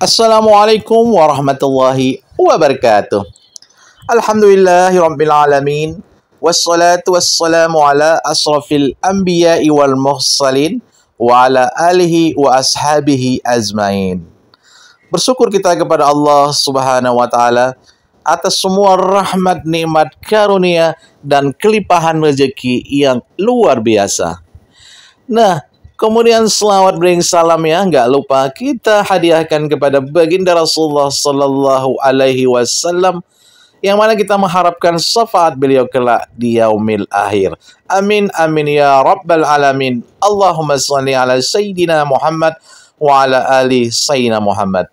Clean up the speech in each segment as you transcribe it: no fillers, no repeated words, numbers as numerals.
Assalamualaikum warahmatullahi wabarakatuh. Alhamdulillahirabbil alamin. Wassalatu wassalamu ala asrafil anbiya'i wal mursalin wa ala alihi wa ashabihi azmain. Bersyukur kita kepada Allah Subhanahu wa taala atas semua rahmat, nikmat, karunia dan kelimpahan rezeki yang luar biasa. Nah, kemudian selawat bering salam ya, nggak lupa kita hadiahkan kepada baginda Rasulullah Sallallahu Alaihi Wasallam, yang mana kita mengharapkan syafaat beliau kelak di yaumil akhir. Amin amin ya rabbal alamin. Allahumma shalli ala sayyidina Muhammad wa ala ali sayyidina Muhammad.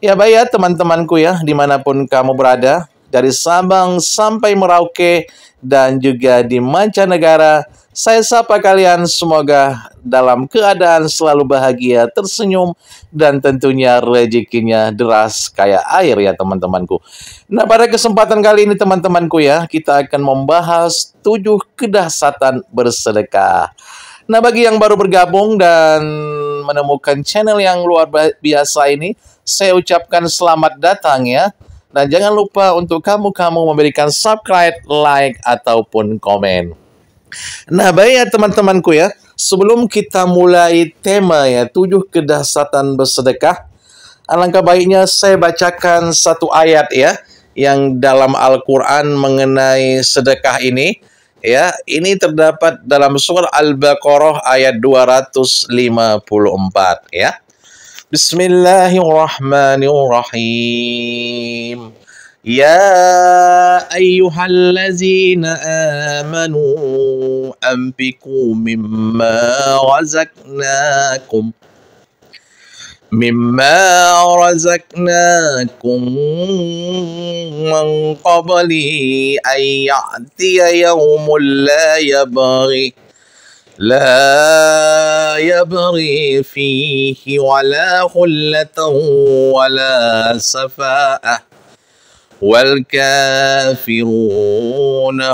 Ya baik ya teman-temanku ya, dimanapun kamu berada, dari Sabang sampai Merauke dan juga di mancanegara, saya sapa kalian semoga dalam keadaan selalu bahagia, tersenyum, dan tentunya rezekinya deras kayak air ya teman-temanku. Nah, pada kesempatan kali ini teman-temanku ya, kita akan membahas 7 kedahsyatan bersedekah. Nah, bagi yang baru bergabung dan menemukan channel yang luar biasa ini, saya ucapkan selamat datang ya. Dan jangan lupa untuk kamu memberikan subscribe, like, ataupun komen. Nah, baik ya teman-temanku ya, sebelum kita mulai tema ya 7 kedahsyatan bersedekah, alangkah baiknya saya bacakan satu ayat ya, yang dalam Al-Quran mengenai sedekah ini. Ya, ini terdapat dalam surah Al-Baqarah ayat 254 ya. Bismillahirrahmanirrahim. Ya ayyuhallazina amanu anfiqu mimma razaqnakum min qabli an ya'tiya yawmun la yabghi fihi wala khullatan wala safa'ah wal kafiruna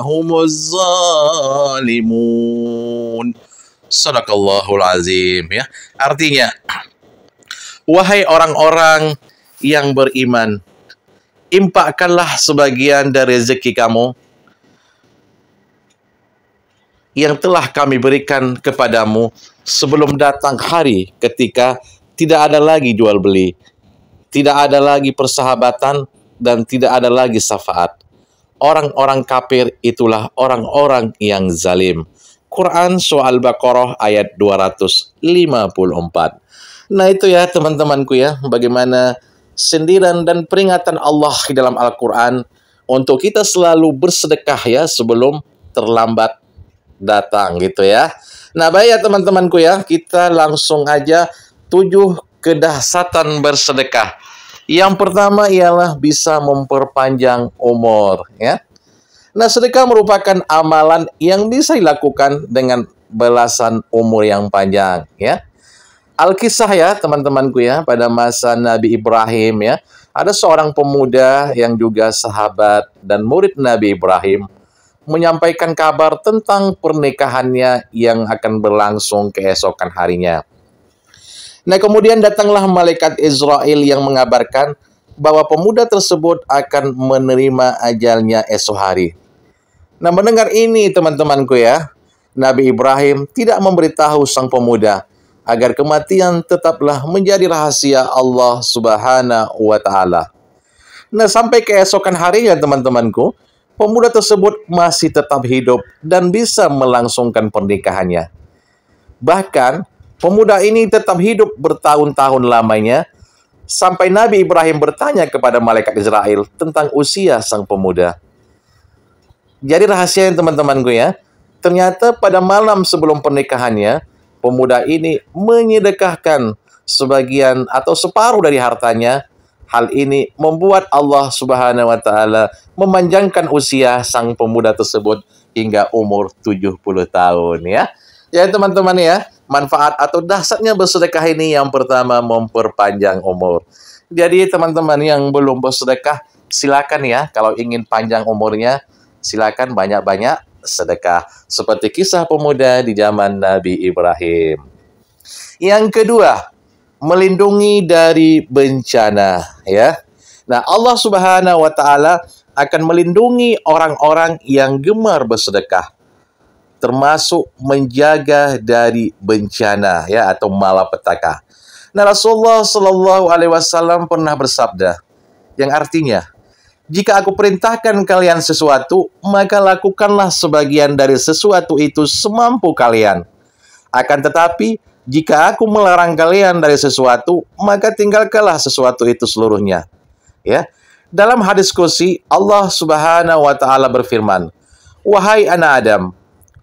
humuz zalimun. Sadaqallahul azim ya. Artinya, wahai orang-orang yang beriman, infakkanlah sebagian dari rezeki kamu yang telah kami berikan kepadamu sebelum datang hari ketika tidak ada lagi jual beli, tidak ada lagi persahabatan, dan tidak ada lagi syafaat. Orang-orang kafir itulah orang-orang yang zalim. Quran surah Al-Baqarah ayat 254. Nah itu ya teman-temanku ya, bagaimana sindiran dan peringatan Allah di dalam Al-Quran untuk kita selalu bersedekah ya sebelum terlambat datang gitu ya. Nah baik ya teman-temanku ya, kita langsung aja 7 kedahsyatan bersedekah. Yang pertama ialah bisa memperpanjang umur ya. Nah, sedekah merupakan amalan yang bisa dilakukan dengan belasan umur yang panjang ya. Alkisah ya teman-temanku ya, pada masa Nabi Ibrahim ya, ada seorang pemuda yang juga sahabat dan murid Nabi Ibrahim menyampaikan kabar tentang pernikahannya yang akan berlangsung keesokan harinya. Nah, kemudian datanglah malaikat Israel yang mengabarkan bahwa pemuda tersebut akan menerima ajalnya esok hari. Nah, mendengar ini teman-temanku ya, Nabi Ibrahim tidak memberitahu sang pemuda agar kematian tetaplah menjadi rahasia Allah Subhanahu wa taala. Nah, sampai keesokan harinya teman-temanku, pemuda tersebut masih tetap hidup dan bisa melangsungkan pernikahannya. Bahkan pemuda ini tetap hidup bertahun-tahun lamanya, sampai Nabi Ibrahim bertanya kepada malaikat Israel tentang usia sang pemuda. Jadi rahasianya teman-temanku ya, ternyata pada malam sebelum pernikahannya, pemuda ini menyedekahkan sebagian atau separuh dari hartanya. Hal ini membuat Allah Subhanahu wa taala memanjangkan usia sang pemuda tersebut hingga umur 70 tahun ya. Ya teman-teman ya, manfaat atau dahsyatnya bersedekah ini yang pertama memperpanjang umur. Jadi teman-teman yang belum bersedekah, silakan ya, kalau ingin panjang umurnya, silakan banyak-banyak sedekah. Seperti kisah pemuda di zaman Nabi Ibrahim. Yang kedua, melindungi dari bencana, ya. Nah, Allah Subhanahu wa taala akan melindungi orang-orang yang gemar bersedekah, termasuk menjaga dari bencana, ya, atau malapetaka. Nah, Rasulullah Shallallahu alaihi wasallam pernah bersabda yang artinya, jika aku perintahkan kalian sesuatu, maka lakukanlah sebagian dari sesuatu itu semampu kalian. Akan tetapi, jika aku melarang kalian dari sesuatu, maka tinggalkanlah sesuatu itu seluruhnya. Ya. Dalam hadis kursi, Allah Subhanahu wa taala berfirman, "Wahai anak Adam,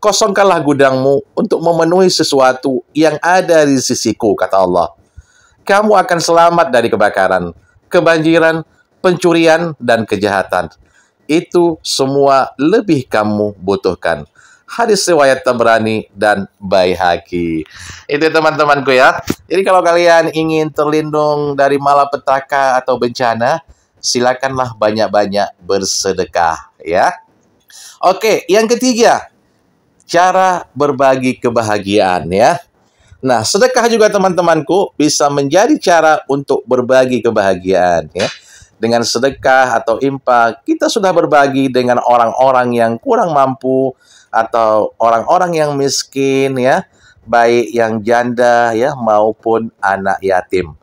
kosongkanlah gudangmu untuk memenuhi sesuatu yang ada di sisiku," kata Allah. "Kamu akan selamat dari kebakaran, kebanjiran, pencurian, dan kejahatan. Itu semua lebih kamu butuhkan." Hadis riwayat Tabrani dan Baihaqi. Itu teman-temanku ya. Jadi kalau kalian ingin terlindung dari malapetaka atau bencana, silakanlah banyak-banyak bersedekah ya. Oke, yang ketiga, cara berbagi kebahagiaan ya. Nah, sedekah juga teman-temanku bisa menjadi cara untuk berbagi kebahagiaan ya. Dengan sedekah atau infak, kita sudah berbagi dengan orang-orang yang kurang mampu atau orang-orang yang miskin ya, baik yang janda ya maupun anak yatim.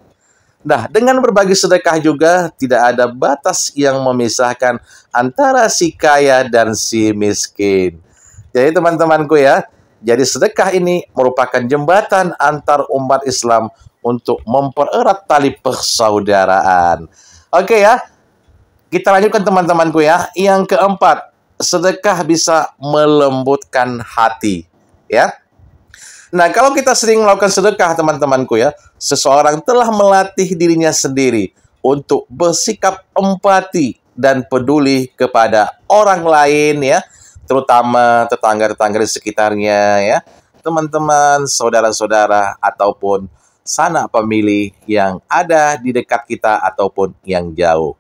Nah, dengan berbagi sedekah juga tidak ada batas yang memisahkan antara si kaya dan si miskin. Jadi teman-temanku ya, jadi sedekah ini merupakan jembatan antar umat Islam untuk mempererat tali persaudaraan. Oke ya, kita lanjutkan teman-temanku ya. Yang keempat, sedekah bisa melembutkan hati. Ya. Nah, kalau kita sering melakukan sedekah teman-temanku ya, seseorang telah melatih dirinya sendiri untuk bersikap empati dan peduli kepada orang lain ya, terutama tetangga-tetangga di sekitarnya ya, teman-teman, saudara-saudara, ataupun sanak pemilih yang ada di dekat kita ataupun yang jauh.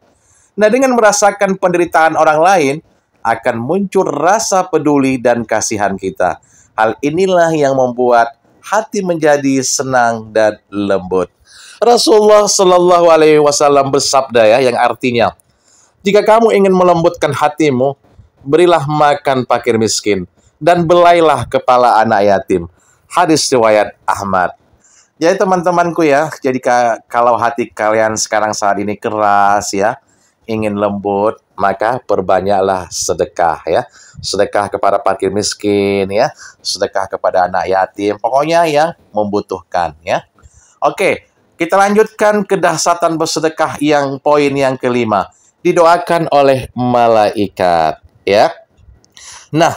Nah, dengan merasakan penderitaan orang lain, akan muncul rasa peduli dan kasihan kita. Hal inilah yang membuat hati menjadi senang dan lembut. Rasulullah Shallallahu alaihi wasallam bersabda ya, yang artinya, jika kamu ingin melembutkan hatimu, berilah makan fakir miskin, dan belailah kepala anak yatim. Hadis riwayat Ahmad. Jadi teman-temanku ya, jadi kalau hati kalian sekarang saat ini keras ya, ingin lembut, maka perbanyaklah sedekah ya. Sedekah kepada fakir miskin ya, sedekah kepada anak yatim, pokoknya yang membutuhkan ya. Oke, kita lanjutkan kedahsyatan bersedekah yang poin yang kelima. Didoakan oleh malaikat ya. Nah,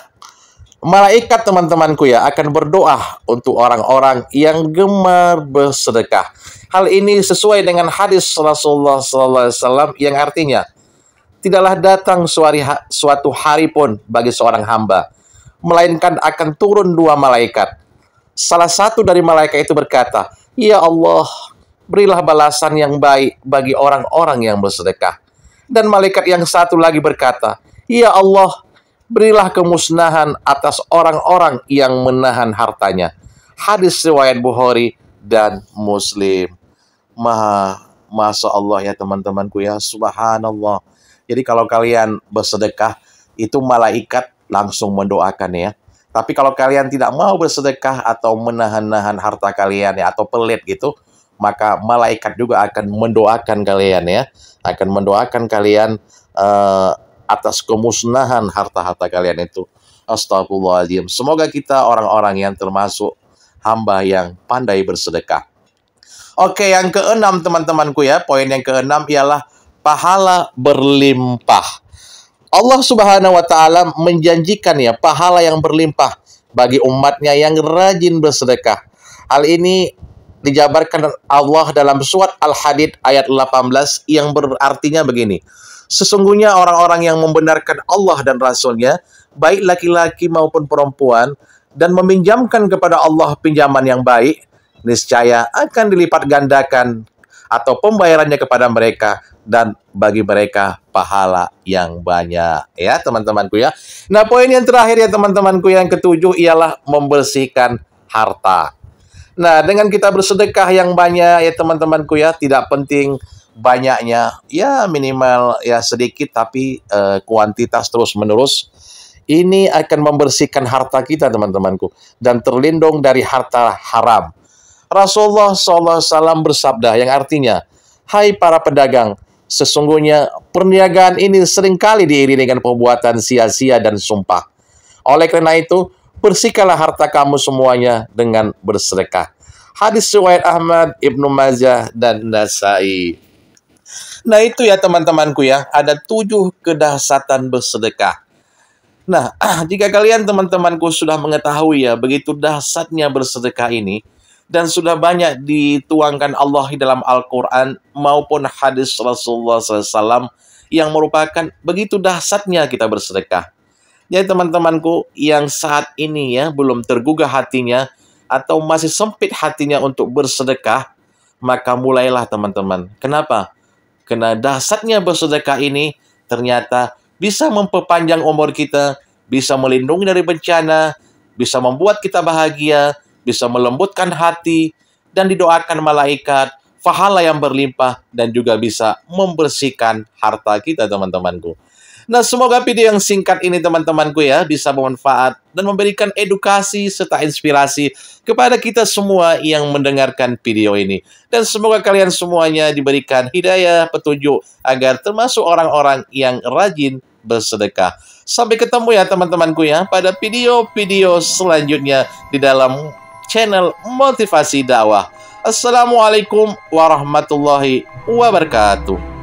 malaikat teman-temanku ya akan berdoa untuk orang-orang yang gemar bersedekah. Hal ini sesuai dengan hadis Rasulullah SAW yang artinya, tidaklah datang suatu hari pun bagi seorang hamba, melainkan akan turun dua malaikat. Salah satu dari malaikat itu berkata, "Ya Allah, berilah balasan yang baik bagi orang-orang yang bersedekah." Dan malaikat yang satu lagi berkata, "Ya Allah, berilah kemusnahan atas orang-orang yang menahan hartanya." Hadis riwayat Bukhari dan Muslim. Masya Allah ya teman-temanku ya, subhanallah. Jadi kalau kalian bersedekah, itu malaikat langsung mendoakan ya. Tapi kalau kalian tidak mau bersedekah atau menahan-nahan harta kalian ya, atau pelit gitu, maka malaikat juga akan mendoakan kalian ya. Akan mendoakan kalian atas kemusnahan harta-harta kalian itu. Astagfirullahaladzim. Semoga kita orang-orang yang termasuk hamba yang pandai bersedekah. Oke, yang keenam teman-temanku ya, poin yang keenam ialah pahala berlimpah. Allah Subhanahu wa taala menjanjikan ya pahala yang berlimpah bagi umatnya yang rajin bersedekah. Hal ini dijabarkan Allah dalam surat Al-Hadid ayat 18 yang berartinya begini. Sesungguhnya orang-orang yang membenarkan Allah dan Rasul-Nya, baik laki-laki maupun perempuan, dan meminjamkan kepada Allah pinjaman yang baik, niscaya akan dilipat gandakan atau pembayarannya kepada mereka, dan bagi mereka pahala yang banyak. Ya teman-temanku ya. Nah poin yang terakhir ya teman-temanku yang ketujuh ialah membersihkan harta. Nah, dengan kita bersedekah yang banyak ya teman-temanku ya, tidak penting banyaknya, ya minimal ya sedikit tapi kuantitas terus-menerus. Ini akan membersihkan harta kita teman-temanku dan terlindung dari harta haram. Rasulullah SAW bersabda yang artinya, hai para pedagang, sesungguhnya perniagaan ini seringkali diiringi dengan perbuatan sia-sia dan sumpah. Oleh karena itu, bersihkanlah harta kamu semuanya dengan bersedekah. Hadis riwayat Ahmad, Ibnu Majah, dan Nasai. Nah itu ya teman-temanku ya, ada 7 kedahsyatan bersedekah. Nah, jika kalian teman-temanku sudah mengetahui ya, begitu dahsyatnya bersedekah ini, dan sudah banyak dituangkan Allah di dalam Al-Quran maupun hadis Rasulullah SAW yang merupakan begitu dahsyatnya kita bersedekah. Jadi teman-temanku yang saat ini ya belum tergugah hatinya atau masih sempit hatinya untuk bersedekah, maka mulailah teman-teman. Kenapa? Karena dahsyatnya bersedekah ini ternyata bisa memperpanjang umur kita, bisa melindungi dari bencana, bisa membuat kita bahagia, bisa melembutkan hati, dan didoakan malaikat, pahala yang berlimpah, dan juga bisa membersihkan harta kita teman-temanku. Nah, semoga video yang singkat ini teman-temanku ya bisa bermanfaat dan memberikan edukasi serta inspirasi kepada kita semua yang mendengarkan video ini. Dan semoga kalian semuanya diberikan hidayah, petunjuk agar termasuk orang-orang yang rajin bersedekah. Sampai ketemu ya teman-temanku ya pada video-video selanjutnya di dalam channel Motivasi Dakwah. Assalamualaikum warahmatullahi wabarakatuh.